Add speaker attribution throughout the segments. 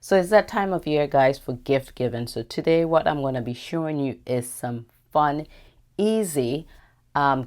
Speaker 1: So it's that time of year, guys, for gift giving. So today what I'm going to be showing you is some fun, easy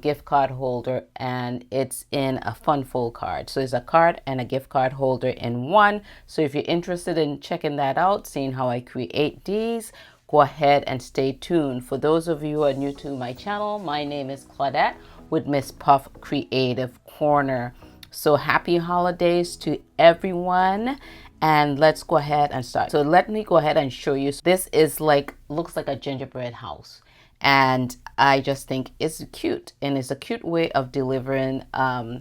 Speaker 1: gift card holder, and it's in a fun fold card. So it's a card and a gift card holder in one. So if you're interested in checking that out, seeing how I create these, go ahead and stay tuned. For those of you who are new to my channel, my name is Claudette with Miss Puff Creative Corner. So happy holidays to everyone, and let's go ahead and start. So let me go ahead and show you. This is like, looks like a gingerbread house, and I just think it's cute, and it's a cute way of delivering a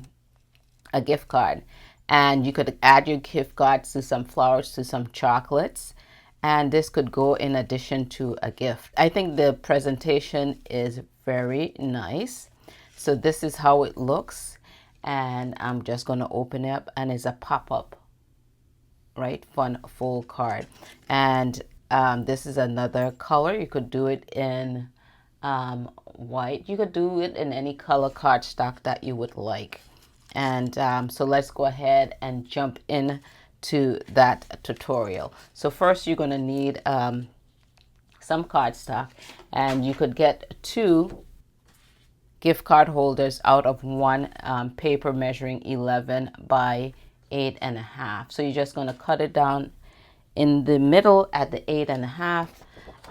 Speaker 1: gift card. And you could add your gift cards to some flowers, to some chocolates, and this could go in addition to a gift. I think the presentation is very nice. So this is how it looks, and I'm just going to open it up, and it's a pop-up, right, fun full card. And this is another color. You could do it in white. You could do it in any color cardstock that you would like. And so let's go ahead and jump in to that tutorial. So first you're going to need some cardstock, and you could get 2 gift card holders out of one paper measuring 11 by 8.5. So you're just going to cut it down in the middle at the 8.5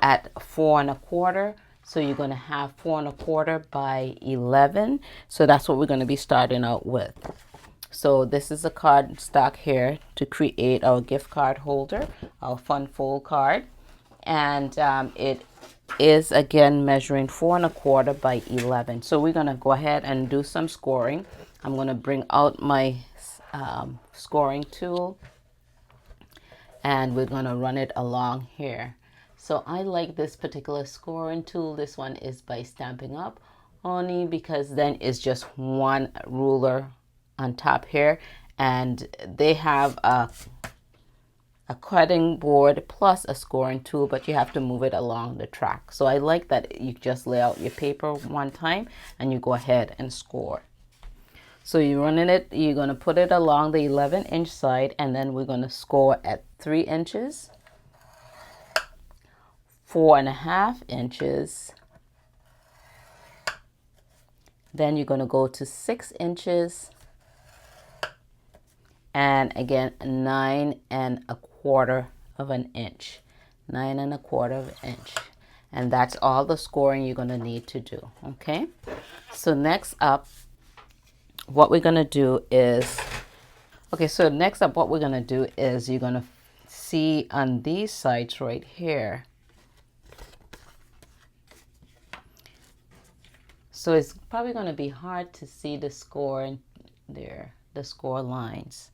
Speaker 1: at 4.25. So you're going to have 4.25 by 11. So that's what we're going to be starting out with. So this is a card stock here to create our gift card holder, our fun fold card. And it is again measuring 4.25 by 11. So we're going to go ahead and do some scoring. I'm going to bring out my scoring tool, and we're going to run it along here. So I like this particular scoring tool. This one is by Stampin' Up, only because then it's just one ruler on top here, and they have a cutting board plus a scoring tool, but you have to move it along the track. So I like that you just lay out your paper one time and you go ahead and score. So you're running it, you're going to put it along the 11-inch side, and then we're going to score at 3 inches, 4.5 inches, then you're going to go to 6 inches, and again 9.25 of an inch, 9.25 of an inch. And that's all the scoring you're going to need to do. Okay, so next up what we're going to do is you're going to see on these sides right here. So it's probably going to be hard to see the score there, the score lines.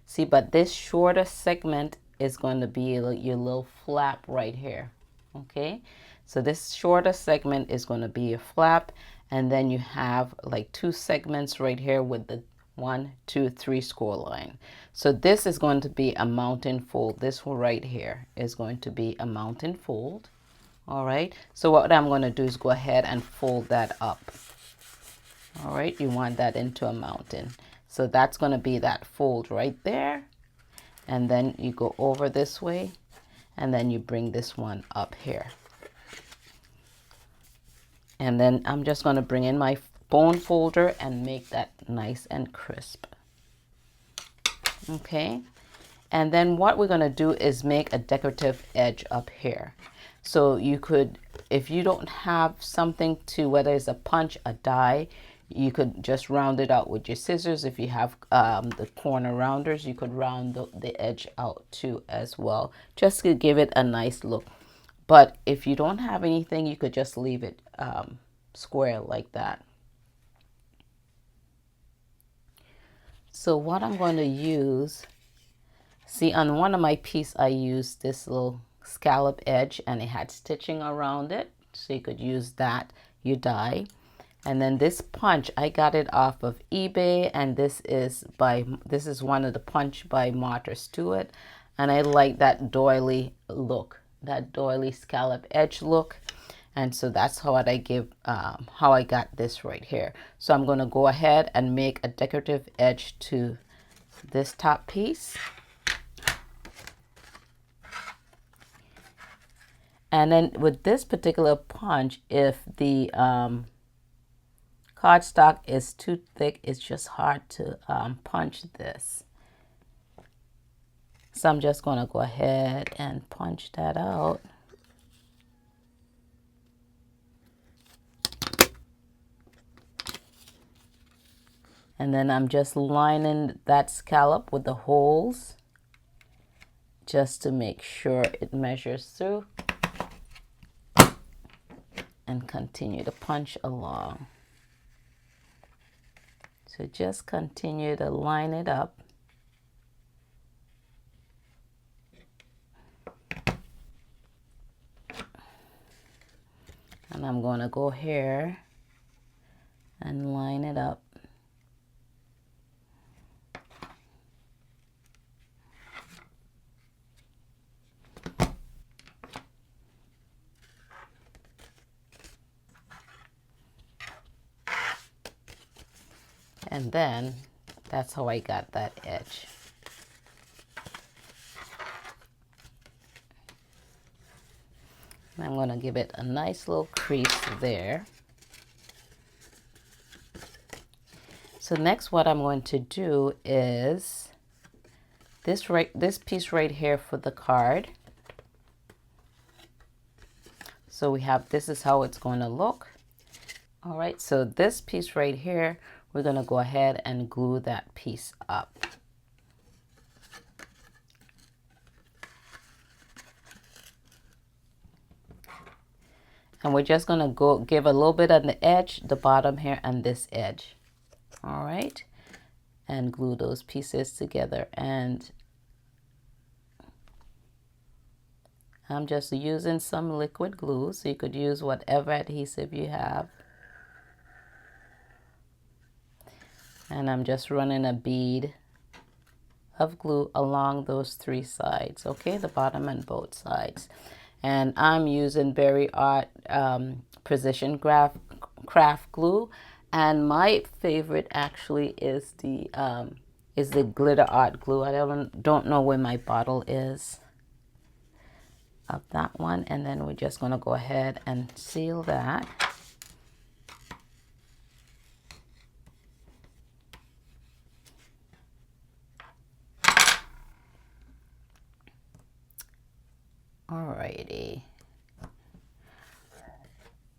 Speaker 1: See, but this shorter segment is going to be your little flap right here. Okay, so this shorter segment is going to be your flap, and then you have like 2 segments right here with the 1, 2, 3 score line. So this is going to be a mountain fold. This one right here is going to be a mountain fold. All right, so what I'm going to do is go ahead and fold that up. All right, you want that into a mountain. So that's going to be that fold right there. And then you go over this way, and then you bring this one up here. And then I'm just going to bring in my bone folder and make that nice and crisp. Okay, and then what we're going to do is make a decorative edge up here. So you could, if you don't have something to, whether it's a punch, a die, you could just round it out with your scissors. If you have the corner rounders, you could round the edge out too as well, just to give it a nice look. But if you don't have anything, you could just leave it square like that. So what I'm going to use, see, on one of my pieces I used this little scallop edge, and it had stitching around it, so you could use that, you die. And then this punch, I got it off of eBay, and this is one of the punch by Martha Stewart, and I like that doily look, that doily scallop edge look. And so that's how I got this right here. So I'm going to go ahead and make a decorative edge to this top piece. And then with this particular punch, if the cardstock is too thick, it's just hard to punch this. So I'm just going to go ahead and punch that out. And then I'm just lining that scallop with the holes just to make sure it measures through, and continue to punch along. So just continue to line it up. And I'm going to go here and line it up. And then that's how I got that edge. And I'm going to give it a nice little crease there. So next what I'm going to do is this piece right here for the card. So we have, this is how it's going to look. All right, so this piece right here, we're going to go ahead and glue that piece up. And we're just going to go give a little bit on the edge, the bottom here, and this edge. All right, and glue those pieces together. And I'm just using some liquid glue, so you could use whatever adhesive you have. And I'm just running a bead of glue along those three sides, okay, the bottom and both sides. And I'm using Berry Art Precision Craft glue, and my favorite actually is the glitter art glue. I don't know where my bottle is of that one. And then we're just going to go ahead and seal that. Alrighty.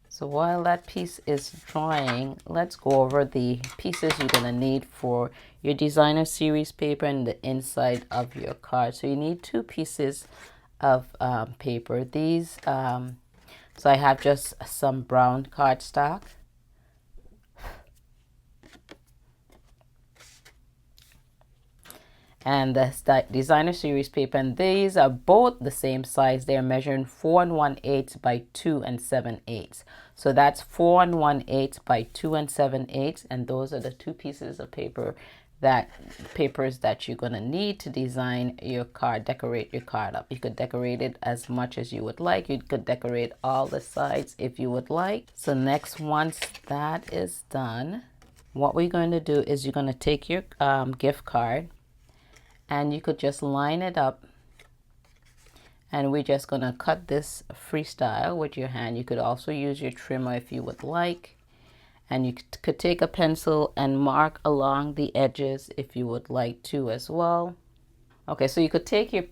Speaker 1: So while that piece is drying, let's go over the pieces you're going to need for your designer series paper and the inside of your card. So you need two pieces of paper. These, so I have just some brown cardstock. And that's that designer series paper, and these are both the same size. They're measuring 4 1/8 by 2 7/8. So that's 4 1/8 by 2 7/8, and those are the two pieces of papers that you're gonna need to design your card, decorate your card up. You could decorate it as much as you would like. You could decorate all the sides if you would like. So next, once that is done, what we're going to do is you're going to take your gift card, and you could just line it up, and we're just going to cut this freestyle with your hand. You could also use your trimmer if you would like, and you could take a pencil and mark along the edges if you would like to as well. Okay, so you could take your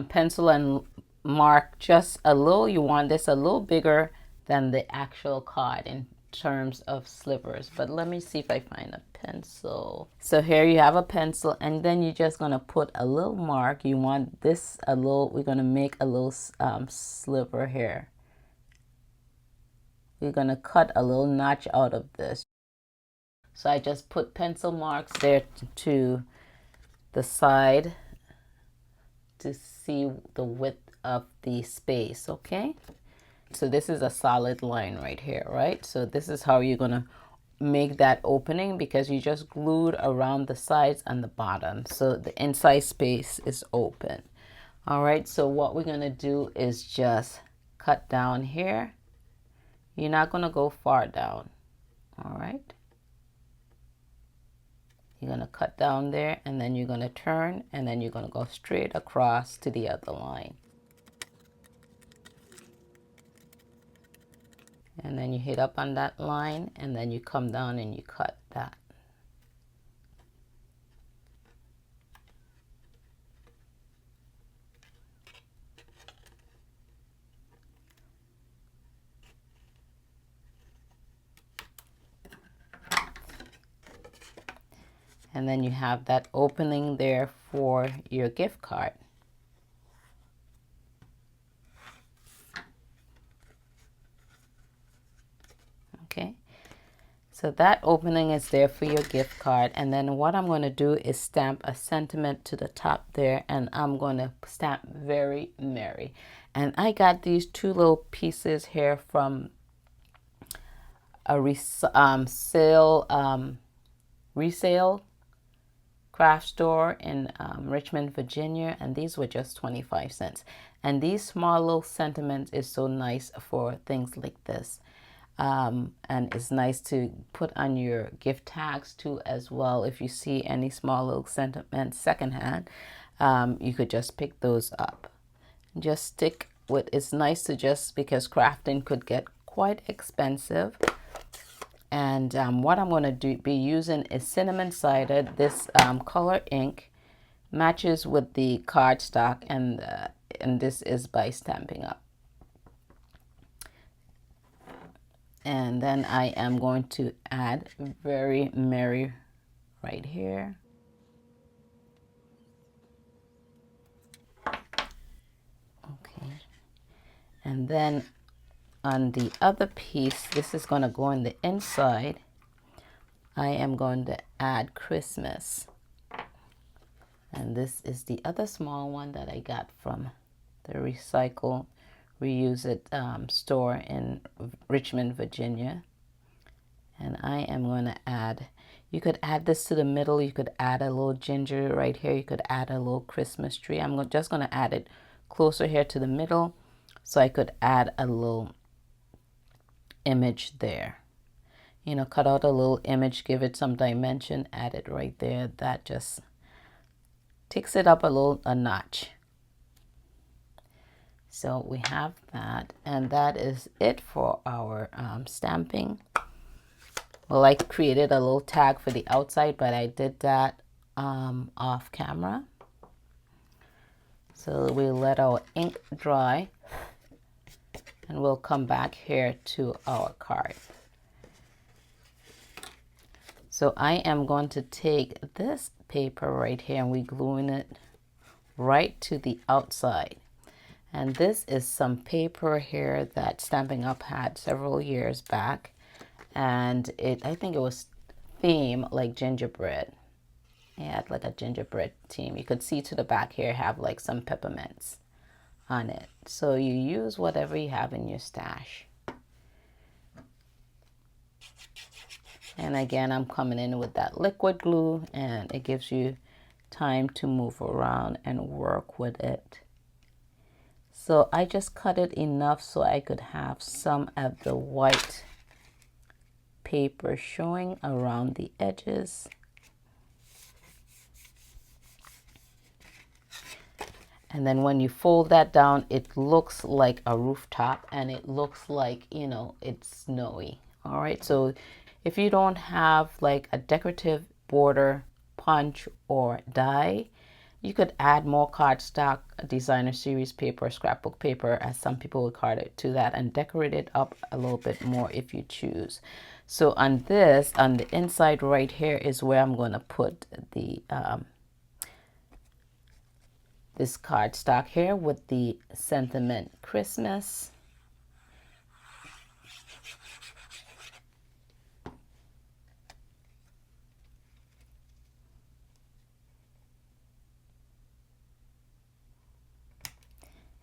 Speaker 1: pencil and mark just a little. You want this a little bigger than the actual card in terms of slivers, but let me see if I find a pencil. So here you have a pencil, and then you're just going to put a little mark. You want this a little, we're going to make a little sliver here. We're going to cut a little notch out of this. So I just put pencil marks there to the side to see the width of the space, okay? So this is a solid line right here, right? So this is how you're gonna make that opening, because you just glued around the sides and the bottom, so the inside space is open. All right, so what we're gonna do is just cut down here. You're not gonna go far down, all right? You're gonna cut down there, and then you're gonna turn, and then you're gonna go straight across to the other line. And then you hit up on that line, and then you come down and you cut that. And then you have that opening there for your gift card. Okay, so that opening is there for your gift card. And then what I'm going to do is stamp a sentiment to the top there, and I'm going to stamp very merry. And I got these two little pieces here from a resale craft store in Richmond, Virginia, and these were just 25 cents. And these small little sentiments is so nice for things like this. And it's nice to put on your gift tags too as well. If you see any small little sentiments secondhand, you could just pick those up. Just stick with, it's nice to just, because crafting could get quite expensive. And what I'm going to be using is cinnamon sided. This color ink matches with the cardstock, and this is by Stampin' Up. And then I am going to add very merry right here. Okay. And then on the other piece, this is going to go in the inside. I am going to add Christmas. And this is the other small one that I got from the Reuse It store in Richmond, Virginia. And I am going to add, you could add this to the middle. You could add a little ginger right here. You could add a little Christmas tree. I'm just going to add it closer here to the middle, so I could add a little image there. You know, cut out a little image, give it some dimension, add it right there. That just takes it up a notch. So we have that, and that is it for our stamping. Well, I created a little tag for the outside, but I did that off camera. So we'll let our ink dry, and we'll come back here to our card. So I am going to take this paper right here, and we're gluing it right to the outside. And this is some paper here that Stampin' Up had several years back. And I think it was theme like gingerbread. It had like a gingerbread theme. You could see to the back here have like some peppermints on it. So you use whatever you have in your stash. And again, I'm coming in with that liquid glue, and it gives you time to move around and work with it. So I just cut it enough so I could have some of the white paper showing around the edges. And then when you fold that down, it looks like a rooftop, and it looks like, you know, it's snowy. All right, so if you don't have like a decorative border punch or die, you could add more cardstock, designer series paper, scrapbook paper, as some people would call it, to that, and decorate it up a little bit more if you choose. So on this, on the inside right here is where I'm going to put the this cardstock here with the sentiment Christmas.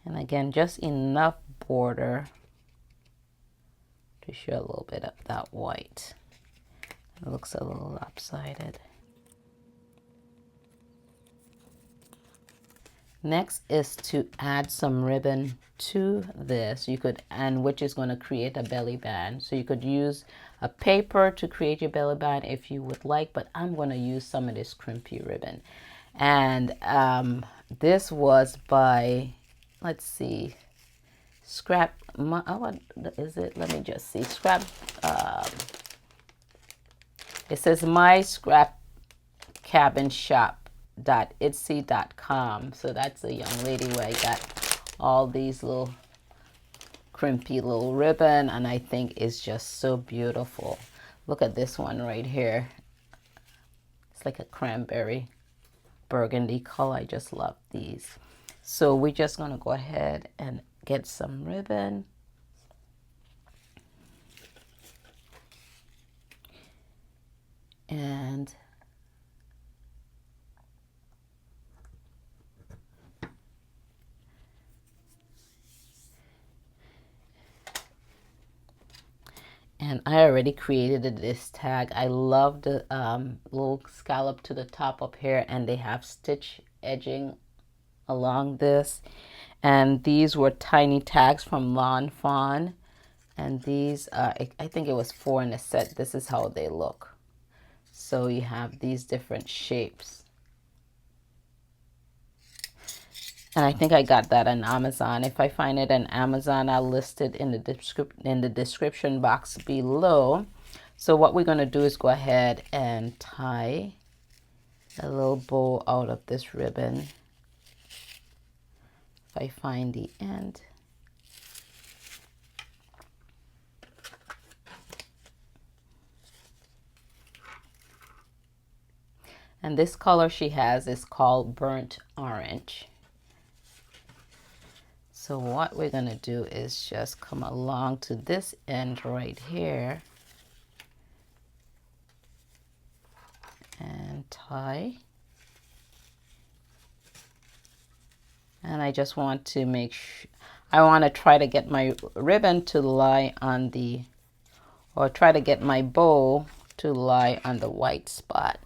Speaker 1: And again, just enough border to show a little bit of that white. It looks a little lopsided. Next is to add some ribbon to this. You could, and which is going to create a belly band. So you could use a paper to create your belly band if you would like, but I'm going to use some of this crimpy ribbon. And this was by, let's see, scrap, what is it? Let me just see. Scrap, it says my scrap cabin shop.etsy.com. So that's a young lady where I got all these little crimpy little ribbon, and I think it's just so beautiful. Look at this one right here. It's like a cranberry burgundy color. I just love these. So we're just gonna go ahead and get some ribbon. And I already created this tag. I love the little scallop to the top up here, and they have stitch edging along this. And these were tiny tags from Lawn Fawn. And these, I think it was 4 in a set. This is how they look. So you have these different shapes. And I think I got that on Amazon. If I find it on Amazon, I'll list it in the description box below. So what we're going to do is go ahead and tie a little bow out of this ribbon. If I find the end. And this color she has is called burnt orange. So what we're going to do is just come along to this end right here and tie. And I just want to make sure, I want to try to get my ribbon to lie on the, or try to get my bow to lie on the white spot,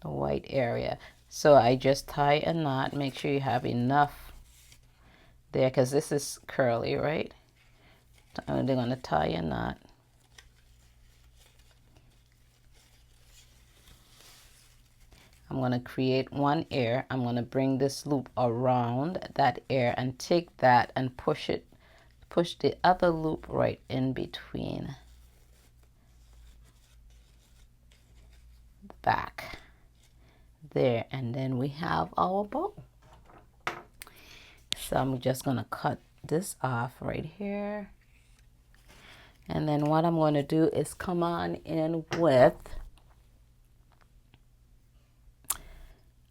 Speaker 1: the white area. So I just tie a knot. Make sure you have enough there, because this is curly, right? I'm going to tie a knot. I'm going to create one ear. I'm going to bring this loop around that ear and take that and push the other loop right in between the back there, and then we have our bow. So I'm just going to cut this off right here. And then what I'm going to do is come on in with,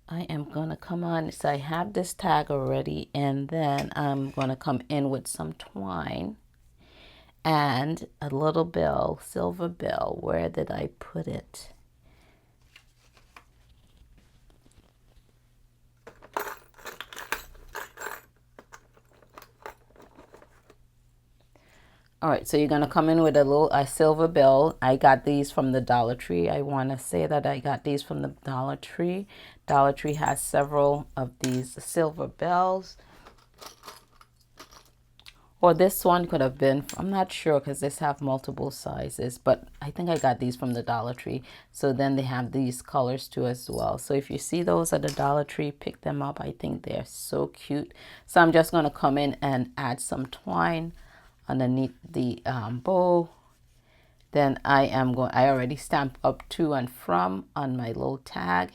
Speaker 1: I am going to come on, so I have this tag already, and then I'm going to come in with some twine and a little bell, silver bell. Where did I put it? All right, so you're going to come in with a silver bell. I got these from the Dollar Tree. I want to say that I got these from the Dollar Tree. Dollar Tree has several of these silver bells. Or this one could have been, I'm not sure, because this have multiple sizes, but I think I got these from the Dollar Tree. So then they have these colors too as well. So if you see those at the Dollar Tree, pick them up. I think they're so cute. So I'm just going to come in and add some twine underneath the bow. Then I already stamped up to and from on my little tag.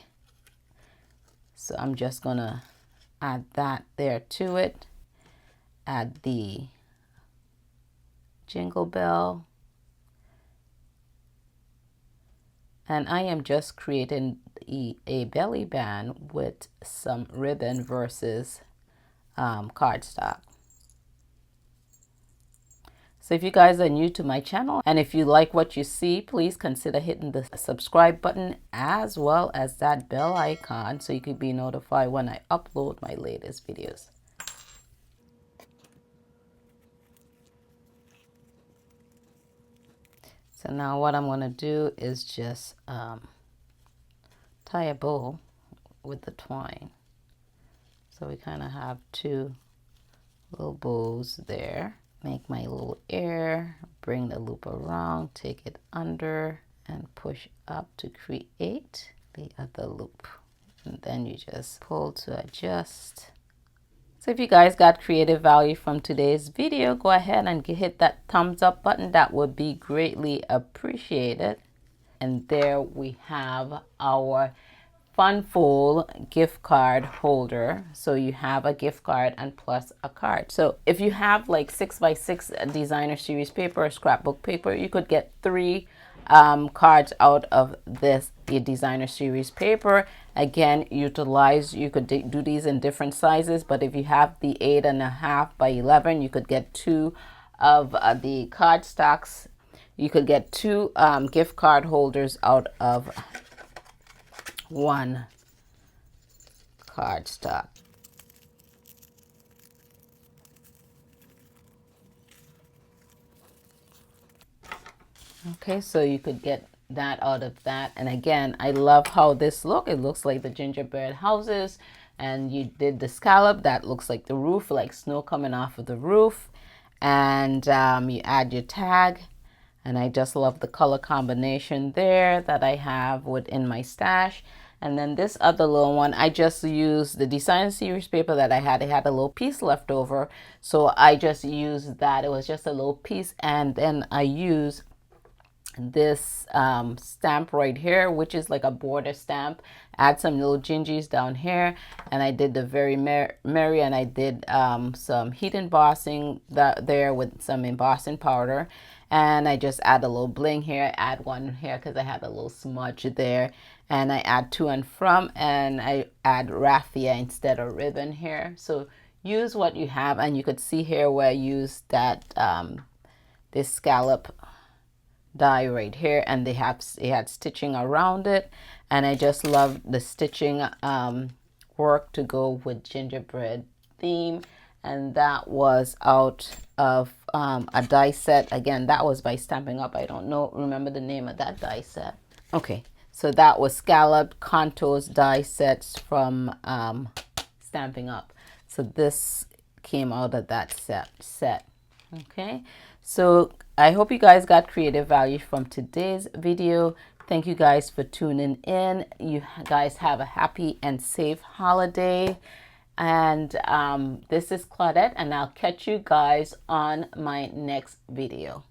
Speaker 1: So I'm just going to add that there to it. Add the jingle bell. And I am just creating a belly band with some ribbon versus cardstock. So if you guys are new to my channel and if you like what you see, please consider hitting the subscribe button as well as that bell icon so you can be notified when I upload my latest videos. So now what I'm going to do is just tie a bow with the twine. So we kind of have two little bows there. Make my little ear, bring the loop around, take it under and push up to create the other loop. And then you just pull to adjust. So if you guys got creative value from today's video, go ahead and hit that thumbs up button. That would be greatly appreciated. And there we have our Funfold gift card holder. So you have a gift card and plus a card. So if you have like 6x6 designer series paper or scrapbook paper, you could get 3 cards out of this designer series paper. Again, you could do these in different sizes, but if you have the 8.5 by 11, you could get 2 of the card stocks. You could get 2 gift card holders out of 1 card stock. Okay, so you could get that out of that. And again, I love how this look. It looks like the gingerbread houses, and you did the scallop. That looks like the roof, like snow coming off of the roof. And you add your tag. And I just love the color combination there that I have within my stash. And then this other little one, I just used the design series paper that I had. It had a little piece left over, so I just used that. It was just a little piece, and then I used this stamp right here, which is like a border stamp. Add some little gingies down here, and I did the very merry, and I did some heat embossing there with some embossing powder, and I just add a little bling here. I add one here because I had a little smudge there, and I add to and from, and I add raffia instead of ribbon here. So use what you have, and you could see here where I used that this scallop die right here, and it had stitching around it, and I just love the stitching work to go with gingerbread theme. And that was out of a die set. Again, that was by Stampin' Up. I don't remember the name of that die set. Okay, so that was scalloped contours die sets from Stampin' Up. So this came out of that set. Okay, so I hope you guys got creative value from today's video. Thank you guys for tuning in. You guys have a happy and safe holiday. And this is Claudette, and I'll catch you guys on my next video.